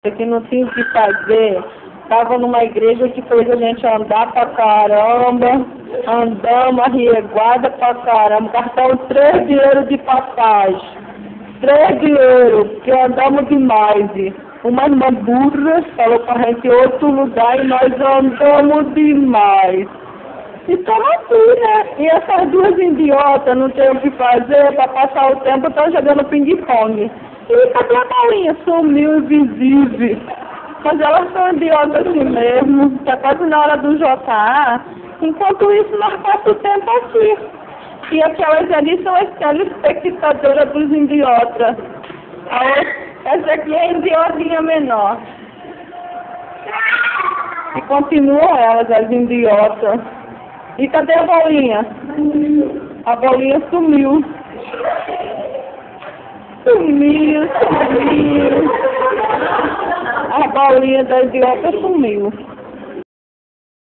que não tinha o que fazer, estava numa igreja que fez a gente andar pra caramba, andamos arreguada pra caramba, gastamos 3 dinheiros de passagem, 3 dinheiros, porque andamos demais. Uma irmã burra falou pra gente em outro lugar e nós andamos demais. E estamos aqui, né? E essas duas idiotas não tem o que fazer para passar o tempo, estão jogando ping-pong. E cadê a Paulinha? Sumiu invisível. Mas elas são idiotas assim mesmo. Está quase na hora do JA. Enquanto isso, nós passamos o tempo aqui. E aquelas ali são as telespectadoras dos idiotas. Essa aqui é a idiotinha menor. E continuam elas, as idiotas. E cadê a bolinha? A bolinha sumiu. Sumiu. A bolinha da idiota sumiu.